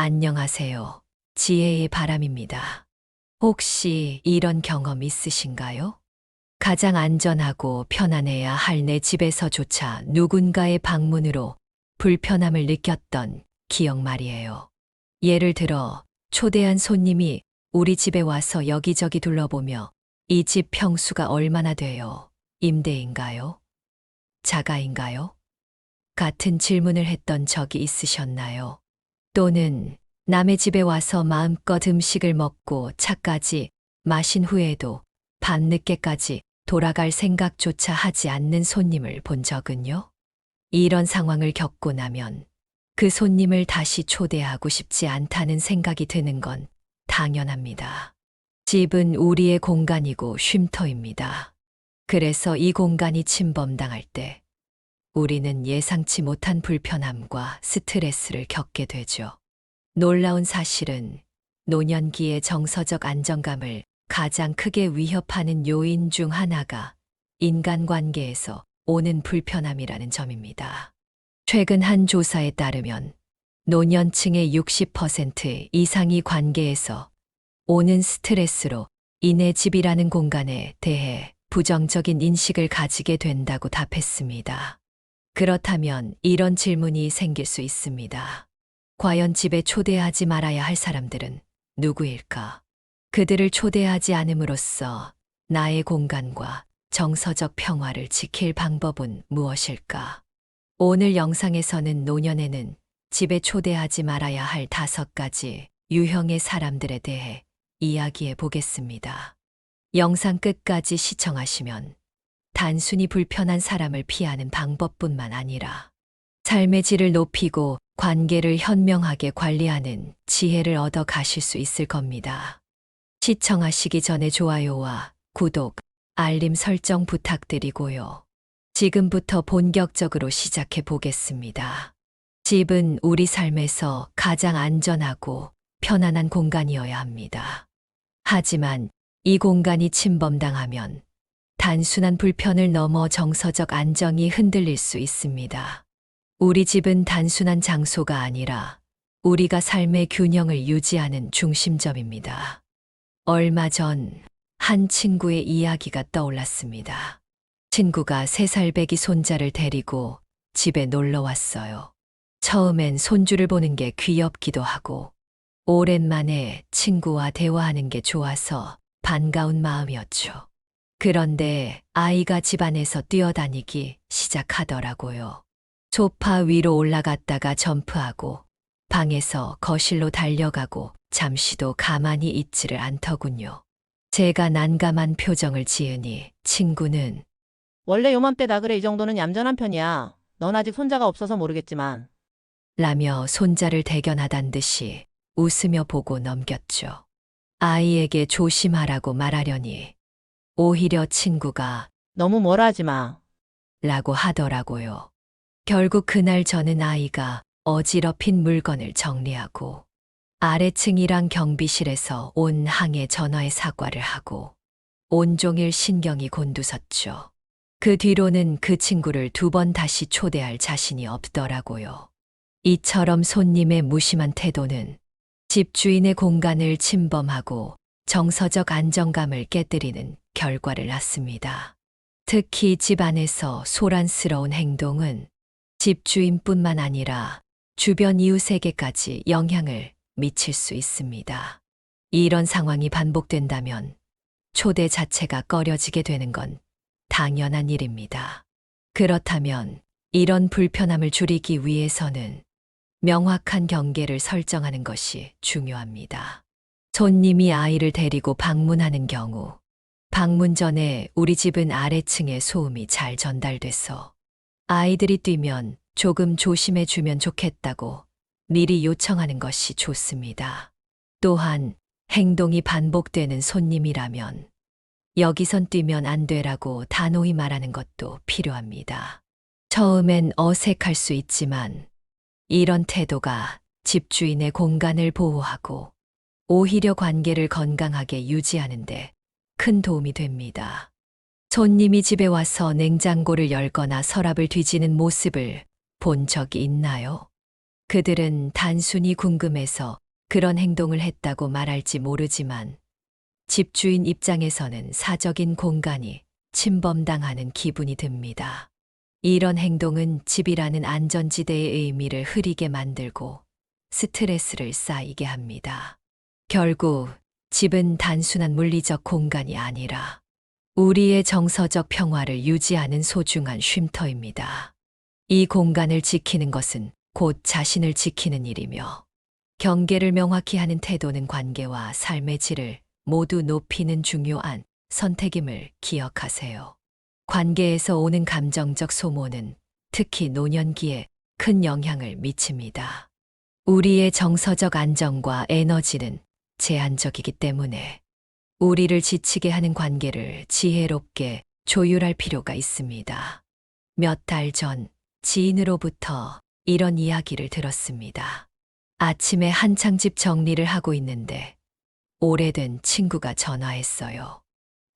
안녕하세요. 지혜의 바람입니다. 혹시 이런 경험 있으신가요? 가장 안전하고 편안해야 할 내 집에서조차 누군가의 방문으로 불편함을 느꼈던 기억 말이에요. 예를 들어, 초대한 손님이 우리 집에 와서 여기저기 둘러보며 이 집 평수가 얼마나 돼요? 임대인가요? 자가인가요? 같은 질문을 했던 적이 있으셨나요? 또는 남의 집에 와서 마음껏 음식을 먹고 차까지 마신 후에도 밤늦게까지 돌아갈 생각조차 하지 않는 손님을 본 적은요? 이런 상황을 겪고 나면 그 손님을 다시 초대하고 싶지 않다는 생각이 드는 건 당연합니다. 집은 우리의 공간이고 쉼터입니다. 그래서 이 공간이 침범당할 때 우리는 예상치 못한 불편함과 스트레스를 겪게 되죠. 놀라운 사실은 노년기의 정서적 안정감을 가장 크게 위협하는 요인 중 하나가 인간관계에서 오는 불편함이라는 점입니다. 최근 한 조사에 따르면 노년층의 60% 이상이 관계에서 오는 스트레스로 인해 집이라는 공간에 대해 부정적인 인식을 가지게 된다고 답했습니다. 그렇다면 이런 질문이 생길 수 있습니다. 과연 집에 초대하지 말아야 할 사람들은 누구일까? 그들을 초대하지 않음으로써 나의 공간과 정서적 평화를 지킬 방법은 무엇일까? 오늘 영상에서는 노년에는 집에 초대하지 말아야 할 5가지 유형의 사람들에 대해 이야기해 보겠습니다. 영상 끝까지 시청하시면 단순히 불편한 사람을 피하는 방법뿐만 아니라 삶의 질을 높이고 관계를 현명하게 관리하는 지혜를 얻어 가실 수 있을 겁니다. 시청하시기 전에 좋아요와 구독, 알림 설정 부탁드리고요. 지금부터 본격적으로 시작해 보겠습니다. 집은 우리 삶에서 가장 안전하고 편안한 공간이어야 합니다. 하지만 이 공간이 침범당하면 단순한 불편을 넘어 정서적 안정이 흔들릴 수 있습니다. 우리 집은 단순한 장소가 아니라 우리가 삶의 균형을 유지하는 중심점입니다. 얼마 전 한 친구의 이야기가 떠올랐습니다. 친구가 3살 배기 손자를 데리고 집에 놀러 왔어요. 처음엔 손주를 보는 게 귀엽기도 하고 오랜만에 친구와 대화하는 게 좋아서 반가운 마음이었죠. 그런데 아이가 집안에서 뛰어다니기 시작하더라고요. 소파 위로 올라갔다가 점프하고 방에서 거실로 달려가고 잠시도 가만히 있지를 않더군요. 제가 난감한 표정을 지으니 친구는 원래 요맘때 그래 이 정도는 얌전한 편이야. 넌 아직 손자가 없어서 모르겠지만. 라며 손자를 대견하단 듯이 웃으며 보고 넘겼죠. 아이에게 조심하라고 말하려니 오히려 친구가 너무 뭐라 하지 마. 라고 하더라고요. 결국 그날 저는 아이가 어지럽힌 물건을 정리하고 아래층이랑 경비실에서 온 항해 전화에 사과를 하고 온종일 신경이 곤두섰죠. 그 뒤로는 그 친구를 2번 다시 초대할 자신이 없더라고요. 이처럼 손님의 무심한 태도는 집주인의 공간을 침범하고 정서적 안정감을 깨뜨리는 결과를 낳습니다. 특히 집 안에서 소란스러운 행동은 집주인뿐만 아니라 주변 이웃에게까지 영향을 미칠 수 있습니다. 이런 상황이 반복된다면 초대 자체가 꺼려지게 되는 건 당연한 일입니다. 그렇다면 이런 불편함을 줄이기 위해서는 명확한 경계를 설정하는 것이 중요합니다. 손님이 아이를 데리고 방문하는 경우, 방문 전에 우리 집은 아래층에 소음이 잘 전달돼서 아이들이 뛰면 조금 조심해 주면 좋겠다고 미리 요청하는 것이 좋습니다. 또한 행동이 반복되는 손님이라면 여기선 뛰면 안 되라고 단호히 말하는 것도 필요합니다. 처음엔 어색할 수 있지만 이런 태도가 집주인의 공간을 보호하고 오히려 관계를 건강하게 유지하는데 큰 도움이 됩니다. 손님이 집에 와서 냉장고를 열거나 서랍을 뒤지는 모습을 본 적이 있나요? 그들은 단순히 궁금해서 그런 행동을 했다고 말할지 모르지만 집주인 입장에서는 사적인 공간이 침범당하는 기분이 듭니다. 이런 행동은 집이라는 안전지대의 의미를 흐리게 만들고 스트레스를 쌓이게 합니다. 결국 집은 단순한 물리적 공간이 아니라 우리의 정서적 평화를 유지하는 소중한 쉼터입니다. 이 공간을 지키는 것은 곧 자신을 지키는 일이며 경계를 명확히 하는 태도는 관계와 삶의 질을 모두 높이는 중요한 선택임을 기억하세요. 관계에서 오는 감정적 소모는 특히 노년기에 큰 영향을 미칩니다. 우리의 정서적 안정과 에너지는 제한적이기 때문에 우리를 지치게 하는 관계를 지혜롭게 조율할 필요가 있습니다. 몇 달 전 지인으로부터 이런 이야기를 들었습니다. 아침에 한창 집 정리를 하고 있는데 오래된 친구가 전화했어요.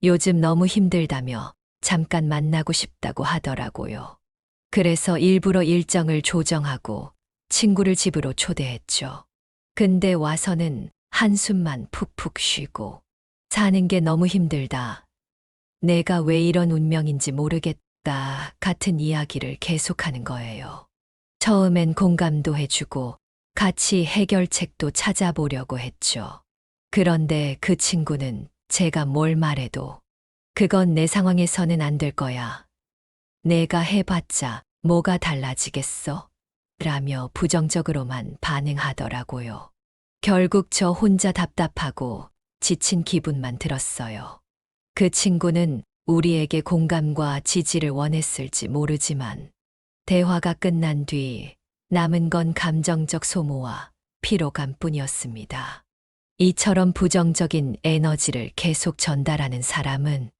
요즘 너무 힘들다며 잠깐 만나고 싶다고 하더라고요. 그래서 일부러 일정을 조정하고 친구를 집으로 초대했죠. 근데 와서는 한숨만 푹푹 쉬고 사는 게 너무 힘들다. 내가 왜 이런 운명인지 모르겠다. 같은 이야기를 계속하는 거예요. 처음엔 공감도 해주고 같이 해결책도 찾아보려고 했죠. 그런데 그 친구는 제가 뭘 말해도 그건 내 상황에서는 안 될 거야. 내가 해봤자 뭐가 달라지겠어? 라며 부정적으로만 반응하더라고요. 결국 저 혼자 답답하고 지친 기분만 들었어요. 그 친구는 우리에게 공감과 지지를 원했을지 모르지만 대화가 끝난 뒤 남은 건 감정적 소모와 피로감뿐이었습니다. 이처럼 부정적인 에너지를 계속 전달하는 사람은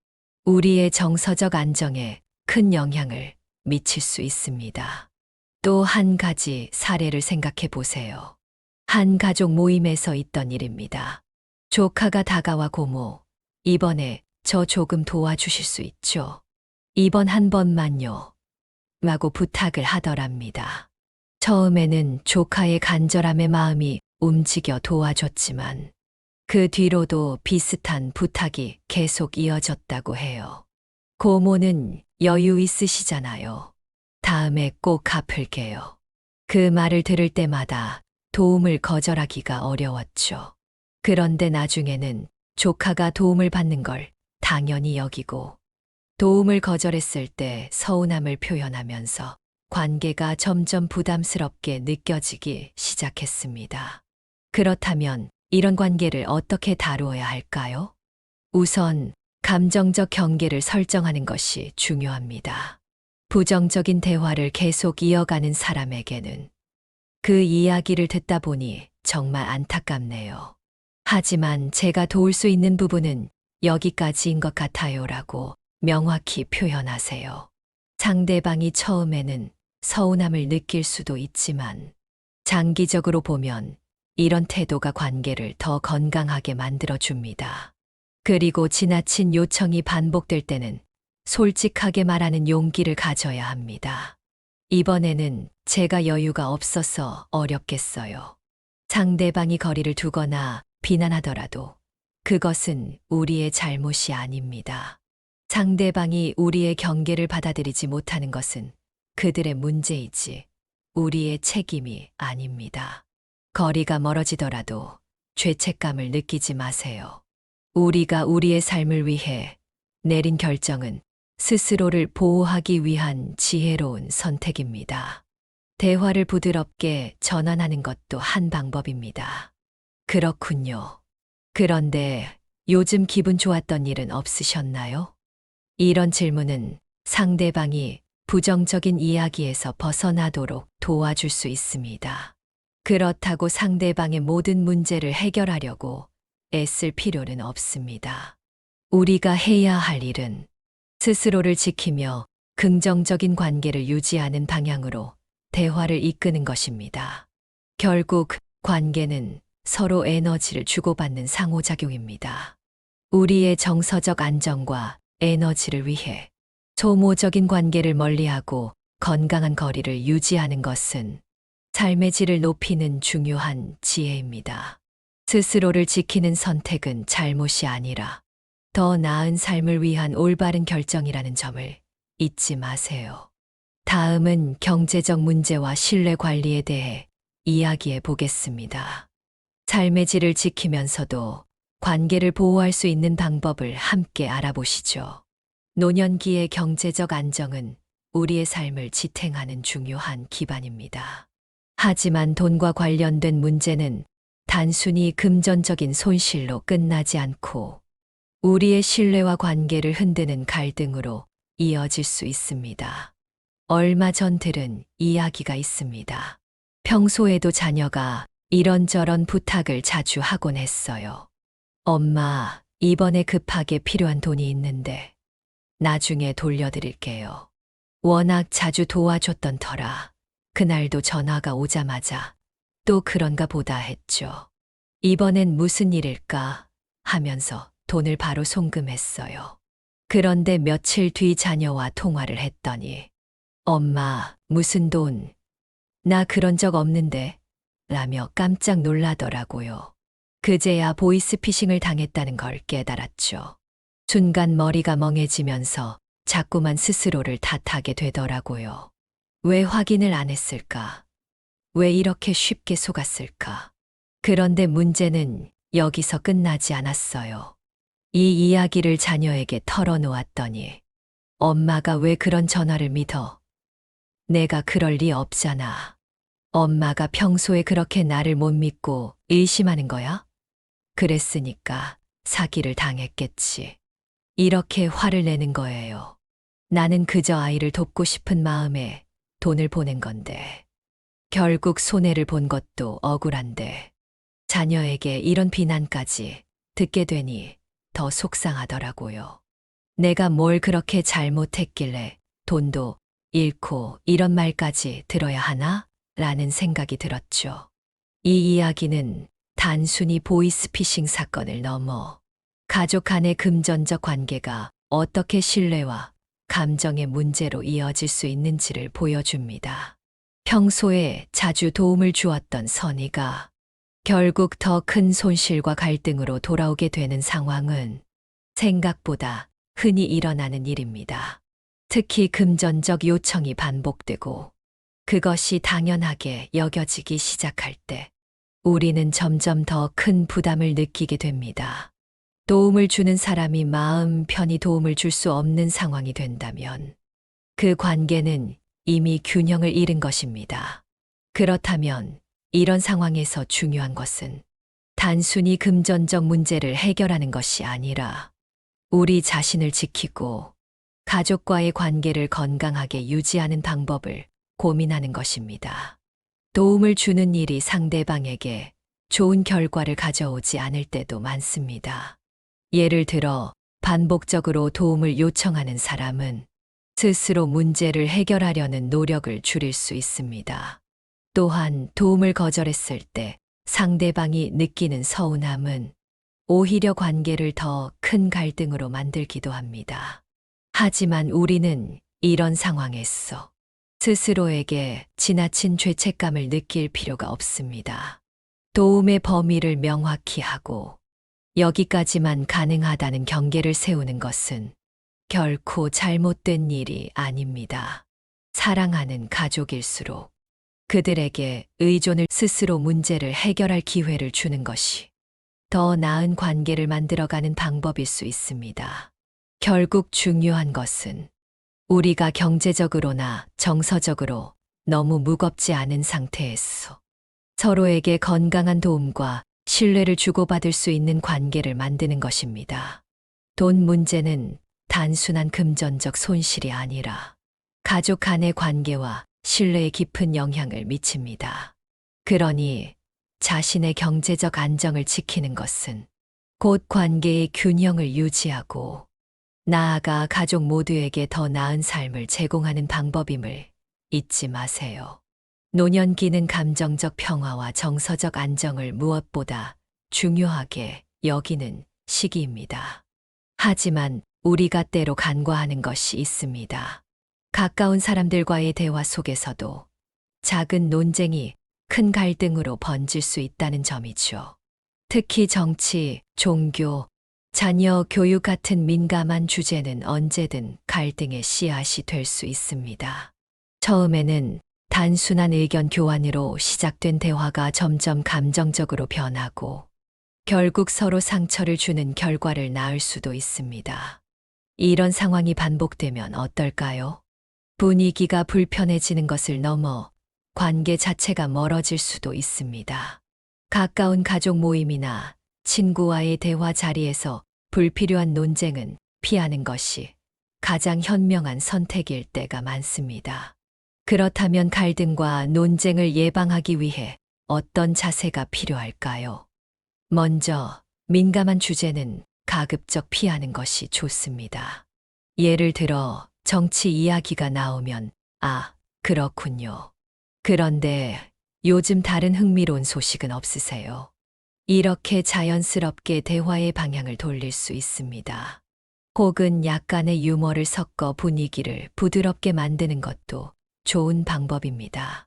우리의 정서적 안정에 큰 영향을 미칠 수 있습니다. 또 한 가지 사례를 생각해 보세요. 한 가족 모임에서 있던 일입니다. 조카가 다가와 고모, 이번에 저 조금 도와주실 수 있죠? 이번 한 번만요. 라고 부탁을 하더랍니다. 처음에는 조카의 간절함의 마음이 움직여 도와줬지만 그 뒤로도 비슷한 부탁이 계속 이어졌다고 해요. 고모는 여유 있으시잖아요. 다음에 꼭 갚을게요. 그 말을 들을 때마다 도움을 거절하기가 어려웠죠. 그런데 나중에는 조카가 도움을 받는 걸 당연히 여기고 도움을 거절했을 때 서운함을 표현하면서 관계가 점점 부담스럽게 느껴지기 시작했습니다. 그렇다면 이런 관계를 어떻게 다루어야 할까요? 우선 감정적 경계를 설정하는 것이 중요합니다. 부정적인 대화를 계속 이어가는 사람에게는 그 이야기를 듣다 보니 정말 안타깝네요. 하지만 제가 도울 수 있는 부분은 여기까지인 것 같아요라고 명확히 표현하세요. 상대방이 처음에는 서운함을 느낄 수도 있지만 장기적으로 보면 이런 태도가 관계를 더 건강하게 만들어줍니다. 그리고 지나친 요청이 반복될 때는 솔직하게 말하는 용기를 가져야 합니다. 이번에는 제가 여유가 없어서 어렵겠어요. 상대방이 거리를 두거나 비난하더라도 그것은 우리의 잘못이 아닙니다. 상대방이 우리의 경계를 받아들이지 못하는 것은 그들의 문제이지 우리의 책임이 아닙니다. 거리가 멀어지더라도 죄책감을 느끼지 마세요. 우리가 우리의 삶을 위해 내린 결정은 스스로를 보호하기 위한 지혜로운 선택입니다. 대화를 부드럽게 전환하는 것도 한 방법입니다. 그렇군요. 그런데 요즘 기분 좋았던 일은 없으셨나요? 이런 질문은 상대방이 부정적인 이야기에서 벗어나도록 도와줄 수 있습니다. 그렇다고 상대방의 모든 문제를 해결하려고 애쓸 필요는 없습니다. 우리가 해야 할 일은 스스로를 지키며 긍정적인 관계를 유지하는 방향으로 대화를 이끄는 것입니다. 결국 관계는 서로 에너지를 주고받는 상호작용입니다. 우리의 정서적 안정과 에너지를 위해 소모적인 관계를 멀리하고 건강한 거리를 유지하는 것은 삶의 질을 높이는 중요한 지혜입니다. 스스로를 지키는 선택은 잘못이 아니라 더 나은 삶을 위한 올바른 결정이라는 점을 잊지 마세요. 다음은 경제적 문제와 신뢰 관리에 대해 이야기해 보겠습니다. 삶의 질을 지키면서도 관계를 보호할 수 있는 방법을 함께 알아보시죠. 노년기의 경제적 안정은 우리의 삶을 지탱하는 중요한 기반입니다. 하지만 돈과 관련된 문제는 단순히 금전적인 손실로 끝나지 않고 우리의 신뢰와 관계를 흔드는 갈등으로 이어질 수 있습니다. 얼마 전 들은 이야기가 있습니다. 평소에도 자녀가 이런저런 부탁을 자주 하곤 했어요. 엄마, 이번에 급하게 필요한 돈이 있는데 나중에 돌려드릴게요. 워낙 자주 도와줬던 터라 그날도 전화가 오자마자 또 그런가 보다 했죠. 이번엔 무슨 일일까 하면서 돈을 바로 송금했어요. 그런데 며칠 뒤 자녀와 통화를 했더니 엄마, 무슨 돈? 나 그런 적 없는데 라며 깜짝 놀라더라고요. 그제야 보이스피싱을 당했다는 걸 깨달았죠. 순간 머리가 멍해지면서 자꾸만 스스로를 탓하게 되더라고요. 왜 확인을 안 했을까? 왜 이렇게 쉽게 속았을까? 그런데 문제는 여기서 끝나지 않았어요. 이 이야기를 자녀에게 털어놓았더니 엄마가 왜 그런 전화를 믿어? 내가 그럴 리 없잖아. 엄마가 평소에 그렇게 나를 못 믿고 의심하는 거야? 그랬으니까 사기를 당했겠지. 이렇게 화를 내는 거예요. 나는 그저 아이를 돕고 싶은 마음에 돈을 보낸 건데. 결국 손해를 본 것도 억울한데. 자녀에게 이런 비난까지 듣게 되니 더 속상하더라고요. 내가 뭘 그렇게 잘못했길래 돈도 잃고 이런 말까지 들어야 하나? 라는 생각이 들었죠. 이 이야기는 단순히 보이스피싱 사건을 넘어 가족 간의 금전적 관계가 어떻게 신뢰와 감정의 문제로 이어질 수 있는지를 보여줍니다. 평소에 자주 도움을 주었던 선의가 결국 더 큰 손실과 갈등으로 돌아오게 되는 상황은 생각보다 흔히 일어나는 일입니다. 특히 금전적 요청이 반복되고 그것이 당연하게 여겨지기 시작할 때 우리는 점점 더 큰 부담을 느끼게 됩니다. 도움을 주는 사람이 마음 편히 도움을 줄 수 없는 상황이 된다면 그 관계는 이미 균형을 잃은 것입니다. 그렇다면 이런 상황에서 중요한 것은 단순히 금전적 문제를 해결하는 것이 아니라 우리 자신을 지키고 가족과의 관계를 건강하게 유지하는 방법을 고민하는 것입니다. 도움을 주는 일이 상대방에게 좋은 결과를 가져오지 않을 때도 많습니다. 예를 들어 반복적으로 도움을 요청하는 사람은 스스로 문제를 해결하려는 노력을 줄일 수 있습니다. 또한 도움을 거절했을 때 상대방이 느끼는 서운함은 오히려 관계를 더 큰 갈등으로 만들기도 합니다. 하지만 우리는 이런 상황에서 스스로에게 지나친 죄책감을 느낄 필요가 없습니다. 도움의 범위를 명확히 하고 여기까지만 가능하다는 경계를 세우는 것은 결코 잘못된 일이 아닙니다. 사랑하는 가족일수록 그들에게 의존을 스스로 문제를 해결할 기회를 주는 것이 더 나은 관계를 만들어가는 방법일 수 있습니다. 결국 중요한 것은 우리가 경제적으로나 정서적으로 너무 무겁지 않은 상태에서 서로에게 건강한 도움과 신뢰를 주고받을 수 있는 관계를 만드는 것입니다. 돈 문제는 단순한 금전적 손실이 아니라 가족 간의 관계와 신뢰에 깊은 영향을 미칩니다. 그러니 자신의 경제적 안정을 지키는 것은 곧 관계의 균형을 유지하고 나아가 가족 모두에게 더 나은 삶을 제공하는 방법임을 잊지 마세요. 노년기는 감정적 평화와 정서적 안정을 무엇보다 중요하게 여기는 시기입니다. 하지만 우리가 때로 간과하는 것이 있습니다. 가까운 사람들과의 대화 속에서도 작은 논쟁이 큰 갈등으로 번질 수 있다는 점이죠. 특히 정치, 종교, 자녀 교육 같은 민감한 주제는 언제든 갈등의 씨앗이 될 수 있습니다. 처음에는 단순한 의견 교환으로 시작된 대화가 점점 감정적으로 변하고 결국 서로 상처를 주는 결과를 낳을 수도 있습니다. 이런 상황이 반복되면 어떨까요? 분위기가 불편해지는 것을 넘어 관계 자체가 멀어질 수도 있습니다. 가까운 가족 모임이나 친구와의 대화 자리에서 불필요한 논쟁은 피하는 것이 가장 현명한 선택일 때가 많습니다. 그렇다면 갈등과 논쟁을 예방하기 위해 어떤 자세가 필요할까요? 먼저, 민감한 주제는 가급적 피하는 것이 좋습니다. 예를 들어, 정치 이야기가 나오면, 아, 그렇군요. 그런데 요즘 다른 흥미로운 소식은 없으세요? 이렇게 자연스럽게 대화의 방향을 돌릴 수 있습니다. 혹은 약간의 유머를 섞어 분위기를 부드럽게 만드는 것도 좋은 방법입니다.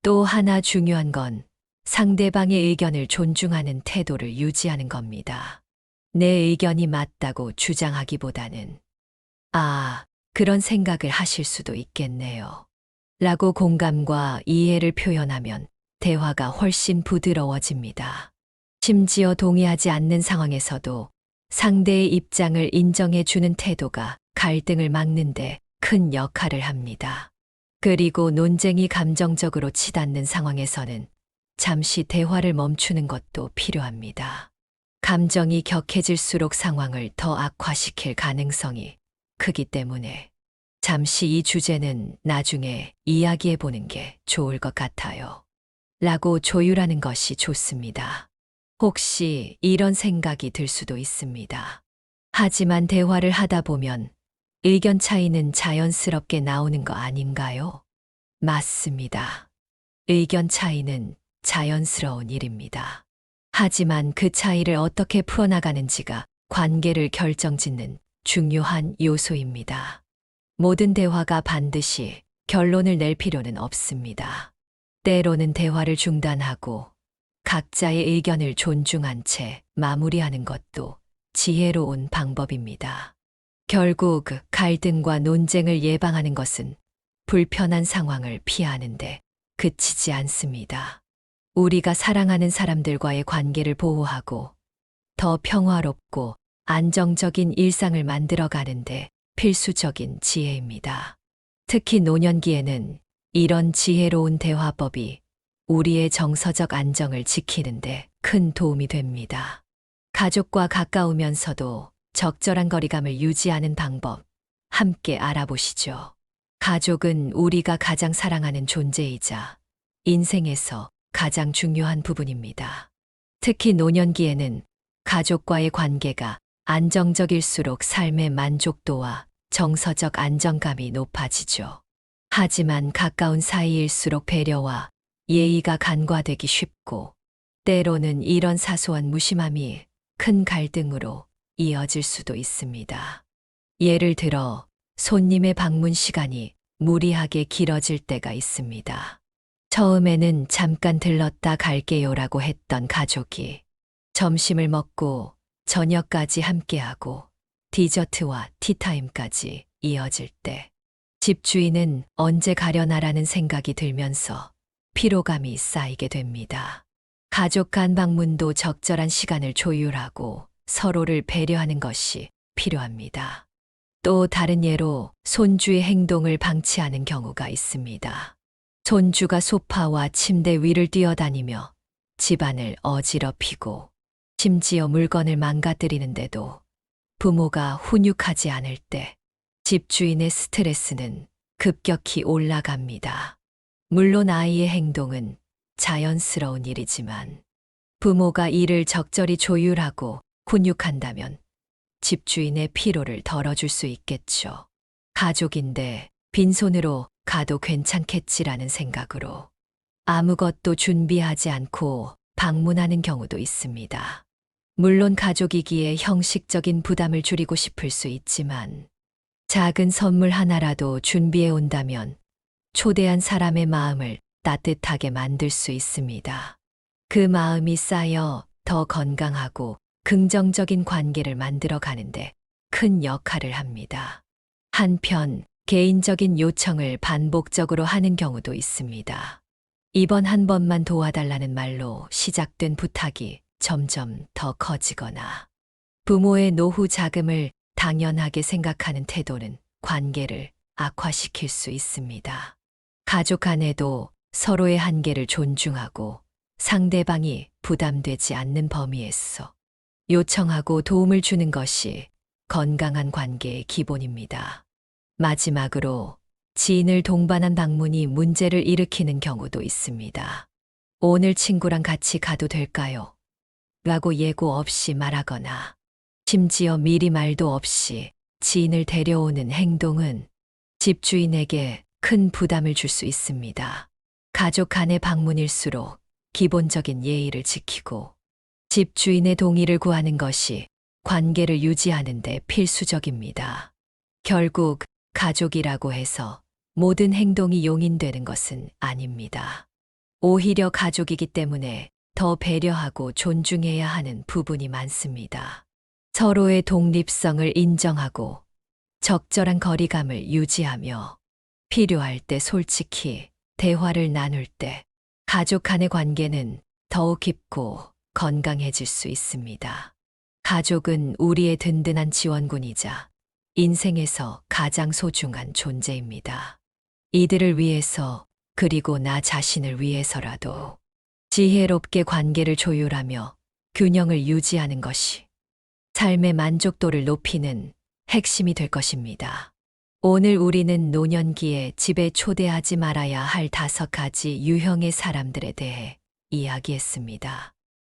또 하나 중요한 건 상대방의 의견을 존중하는 태도를 유지하는 겁니다. 내 의견이 맞다고 주장하기보다는 아, 그런 생각을 하실 수도 있겠네요. 라고 공감과 이해를 표현하면 대화가 훨씬 부드러워집니다. 심지어 동의하지 않는 상황에서도 상대의 입장을 인정해 주는 태도가 갈등을 막는데 큰 역할을 합니다. 그리고 논쟁이 감정적으로 치닫는 상황에서는 잠시 대화를 멈추는 것도 필요합니다. 감정이 격해질수록 상황을 더 악화시킬 가능성이 크기 때문에 잠시 이 주제는 나중에 이야기해 보는 게 좋을 것 같아요. 라고 조율하는 것이 좋습니다. 혹시 이런 생각이 들 수도 있습니다. 하지만 대화를 하다 보면 의견 차이는 자연스럽게 나오는 거 아닌가요? 맞습니다. 의견 차이는 자연스러운 일입니다. 하지만 그 차이를 어떻게 풀어나가는지가 관계를 결정짓는 중요한 요소입니다. 모든 대화가 반드시 결론을 낼 필요는 없습니다. 때로는 대화를 중단하고 각자의 의견을 존중한 채 마무리하는 것도 지혜로운 방법입니다. 결국 갈등과 논쟁을 예방하는 것은 불편한 상황을 피하는데 그치지 않습니다. 우리가 사랑하는 사람들과의 관계를 보호하고 더 평화롭고 안정적인 일상을 만들어 가는데 필수적인 지혜입니다. 특히 노년기에는 이런 지혜로운 대화법이 우리의 정서적 안정을 지키는데 큰 도움이 됩니다. 가족과 가까우면서도 적절한 거리감을 유지하는 방법 함께 알아보시죠. 가족은 우리가 가장 사랑하는 존재이자 인생에서 가장 중요한 부분입니다. 특히 노년기에는 가족과의 관계가 안정적일수록 삶의 만족도와 정서적 안정감이 높아지죠. 하지만 가까운 사이일수록 배려와 예의가 간과되기 쉽고 때로는 이런 사소한 무심함이 큰 갈등으로 이어질 수도 있습니다. 예를 들어 손님의 방문 시간이 무리하게 길어질 때가 있습니다. 처음에는 잠깐 들렀다 갈게요라고 했던 가족이 점심을 먹고 저녁까지 함께하고 디저트와 티타임까지 이어질 때 집주인은 언제 가려나라는 생각이 들면서 피로감이 쌓이게 됩니다. 가족 간 방문도 적절한 시간을 조율하고 서로를 배려하는 것이 필요합니다. 또 다른 예로 손주의 행동을 방치하는 경우가 있습니다. 손주가 소파와 침대 위를 뛰어다니며 집안을 어지럽히고 심지어 물건을 망가뜨리는데도 부모가 훈육하지 않을 때 집주인의 스트레스는 급격히 올라갑니다. 물론 아이의 행동은 자연스러운 일이지만 부모가 이를 적절히 조율하고 훈육한다면 집주인의 피로를 덜어줄 수 있겠죠. 가족인데 빈손으로 가도 괜찮겠지라는 생각으로 아무것도 준비하지 않고 방문하는 경우도 있습니다. 물론 가족이기에 형식적인 부담을 줄이고 싶을 수 있지만 작은 선물 하나라도 준비해 온다면 초대한 사람의 마음을 따뜻하게 만들 수 있습니다. 그 마음이 쌓여 더 건강하고 긍정적인 관계를 만들어 가는데 큰 역할을 합니다. 한편 개인적인 요청을 반복적으로 하는 경우도 있습니다. 이번 한 번만 도와달라는 말로 시작된 부탁이 점점 더 커지거나 부모의 노후 자금을 당연하게 생각하는 태도는 관계를 악화시킬 수 있습니다. 가족 간에도 서로의 한계를 존중하고 상대방이 부담되지 않는 범위에서 요청하고 도움을 주는 것이 건강한 관계의 기본입니다. 마지막으로 지인을 동반한 방문이 문제를 일으키는 경우도 있습니다. 오늘 친구랑 같이 가도 될까요? 라고 예고 없이 말하거나 심지어 미리 말도 없이 지인을 데려오는 행동은 집주인에게 큰 부담을 줄 수 있습니다. 가족 간의 방문일수록 기본적인 예의를 지키고 집주인의 동의를 구하는 것이 관계를 유지하는 데 필수적입니다. 결국 가족이라고 해서 모든 행동이 용인되는 것은 아닙니다. 오히려 가족이기 때문에 더 배려하고 존중해야 하는 부분이 많습니다. 서로의 독립성을 인정하고 적절한 거리감을 유지하며 필요할 때 솔직히 대화를 나눌 때 가족 간의 관계는 더욱 깊고 건강해질 수 있습니다. 가족은 우리의 든든한 지원군이자 인생에서 가장 소중한 존재입니다. 이들을 위해서 그리고 나 자신을 위해서라도 지혜롭게 관계를 조율하며 균형을 유지하는 것이 삶의 만족도를 높이는 핵심이 될 것입니다. 오늘 우리는 노년기에 집에 초대하지 말아야 할 5가지 유형의 사람들에 대해 이야기했습니다.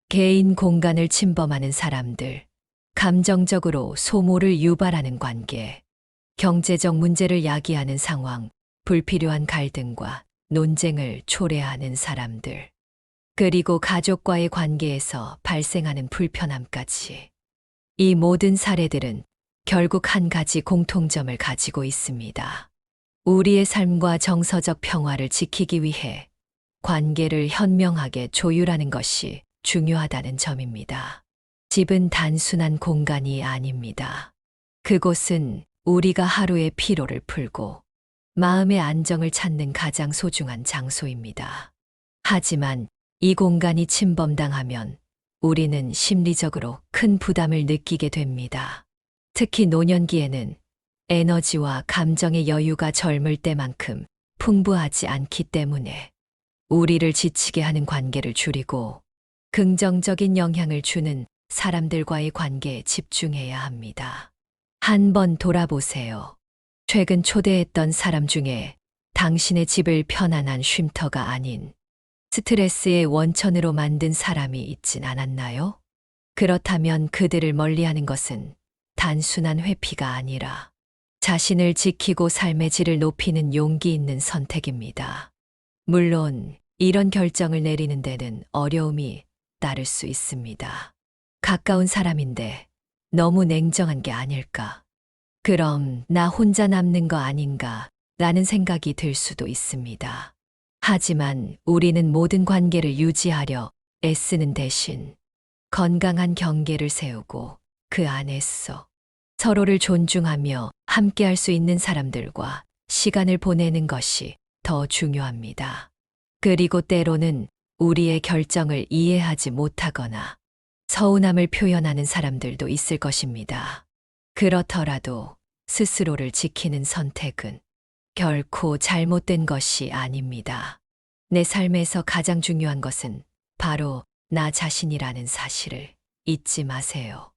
개인 공간을 침범하는 사람들, 감정적으로 소모를 유발하는 관계, 경제적 문제를 야기하는 상황, 불필요한 갈등과 논쟁을 초래하는 사람들, 그리고 가족과의 관계에서 발생하는 불편함까지. 이 모든 사례들은 결국 한 가지 공통점을 가지고 있습니다. 우리의 삶과 정서적 평화를 지키기 위해 관계를 현명하게 조율하는 것이 중요하다는 점입니다. 집은 단순한 공간이 아닙니다. 그곳은 우리가 하루의 피로를 풀고 마음의 안정을 찾는 가장 소중한 장소입니다. 하지만 이 공간이 침범당하면 우리는 심리적으로 큰 부담을 느끼게 됩니다. 특히 노년기에는 에너지와 감정의 여유가 젊을 때만큼 풍부하지 않기 때문에 우리를 지치게 하는 관계를 줄이고 긍정적인 영향을 주는 사람들과의 관계에 집중해야 합니다. 한번 돌아보세요. 최근 초대했던 사람 중에 당신의 집을 편안한 쉼터가 아닌 스트레스의 원천으로 만든 사람이 있진 않았나요? 그렇다면 그들을 멀리하는 것은 단순한 회피가 아니라 자신을 지키고 삶의 질을 높이는 용기 있는 선택입니다. 물론 이런 결정을 내리는 데는 어려움이 따를 수 있습니다. 가까운 사람인데 너무 냉정한 게 아닐까? 그럼 나 혼자 남는 거 아닌가? 라는 생각이 들 수도 있습니다. 하지만 우리는 모든 관계를 유지하려 애쓰는 대신 건강한 경계를 세우고 그 안에서 서로를 존중하며 함께할 수 있는 사람들과 시간을 보내는 것이 더 중요합니다. 그리고 때로는 우리의 결정을 이해하지 못하거나 서운함을 표현하는 사람들도 있을 것입니다. 그렇더라도 스스로를 지키는 선택은 결코 잘못된 것이 아닙니다. 내 삶에서 가장 중요한 것은 바로 나 자신이라는 사실을 잊지 마세요.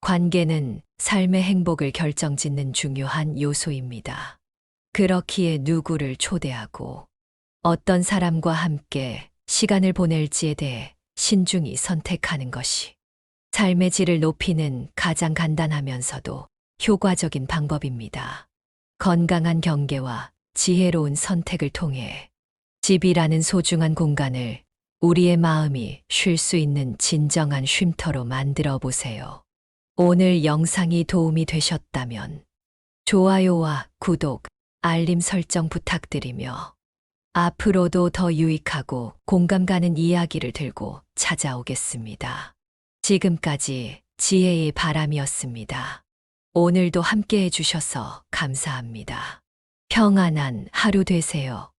관계는 삶의 행복을 결정짓는 중요한 요소입니다. 그렇기에 누구를 초대하고 어떤 사람과 함께 시간을 보낼지에 대해 신중히 선택하는 것이 삶의 질을 높이는 가장 간단하면서도 효과적인 방법입니다. 건강한 경계와 지혜로운 선택을 통해 집이라는 소중한 공간을 우리의 마음이 쉴 수 있는 진정한 쉼터로 만들어 보세요. 오늘 영상이 도움이 되셨다면 좋아요와 구독, 알림 설정 부탁드리며 앞으로도 더 유익하고 공감 가는 이야기를 들고 찾아오겠습니다. 지금까지 지혜의 바람이었습니다. 오늘도 함께 해주셔서 감사합니다. 평안한 하루 되세요.